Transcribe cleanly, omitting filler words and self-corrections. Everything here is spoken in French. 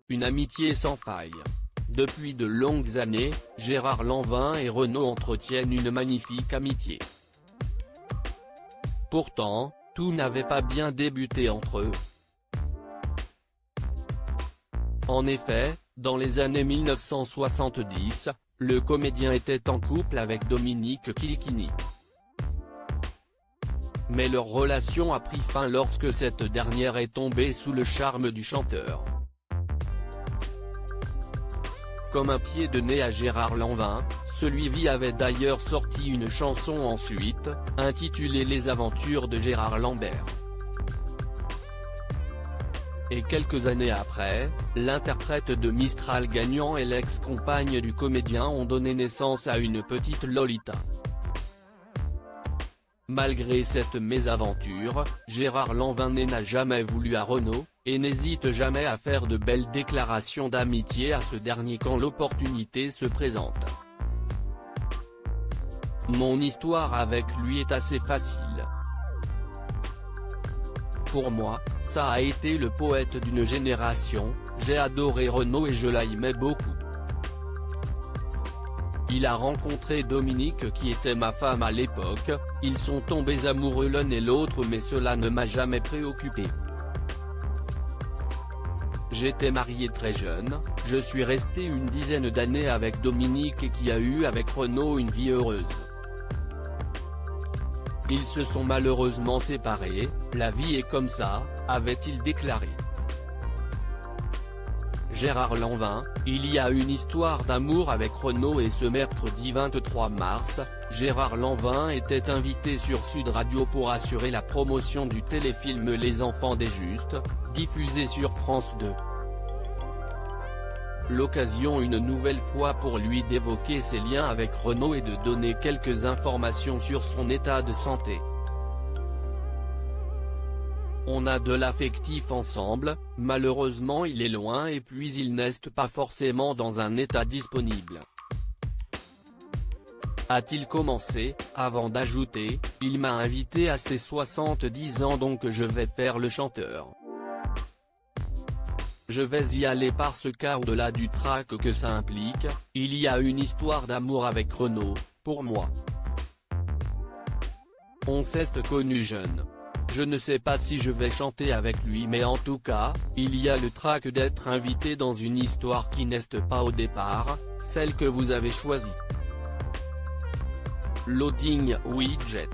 une amitié sans faille. Depuis de longues années, Gérard Lanvin et Renaud entretiennent une magnifique amitié. Pourtant, tout n'avait pas bien débuté entre eux. En effet, dans les années 1970, le comédien était en couple avec Dominique Kilikini. Mais leur relation a pris fin lorsque cette dernière est tombée sous le charme du chanteur. Comme un pied de nez à Gérard Lanvin, celui-ci avait d'ailleurs sorti une chanson ensuite, intitulée Les aventures de Gérard Lambert. Et quelques années après, l'interprète de Mistral gagnant et l'ex-compagne du comédien ont donné naissance à une petite Lolita. Malgré cette mésaventure, Gérard Lanvin n'a jamais voulu à Renaud, et n'hésite jamais à faire de belles déclarations d'amitié à ce dernier quand l'opportunité se présente. Mon histoire avec lui est assez facile. Pour moi, ça a été le poète d'une génération, j'ai adoré Renaud et je l'aimais beaucoup. Il a rencontré Dominique qui était ma femme à l'époque, ils sont tombés amoureux l'un et l'autre mais cela ne m'a jamais préoccupé. J'étais marié très jeune, je suis resté une dizaine d'années avec Dominique et qui a eu avec Renaud une vie heureuse. Ils se sont malheureusement séparés, la vie est comme ça, avait-il déclaré. Gérard Lanvin, il y a une histoire d'amour avec Renaud et ce mercredi 23 mars, Gérard Lanvin était invité sur Sud Radio pour assurer la promotion du téléfilm Les Enfants des Justes, diffusé sur France 2. L'occasion une nouvelle fois pour lui d'évoquer ses liens avec Renaud et de donner quelques informations sur son état de santé. On a de l'affectif ensemble, malheureusement il est loin et puis il n'est pas forcément dans un état disponible. A-t-il commencé, avant d'ajouter, il m'a invité à ses 70 ans donc je vais faire le chanteur. Je vais y aller parce qu'au-delà du trac que ça implique, il y a une histoire d'amour avec Renaud, pour moi. On s'est connu jeune. Je ne sais pas si je vais chanter avec lui mais en tout cas, il y a le trac d'être invité dans une histoire qui n'est pas au départ, celle que vous avez choisie. Loading Widget.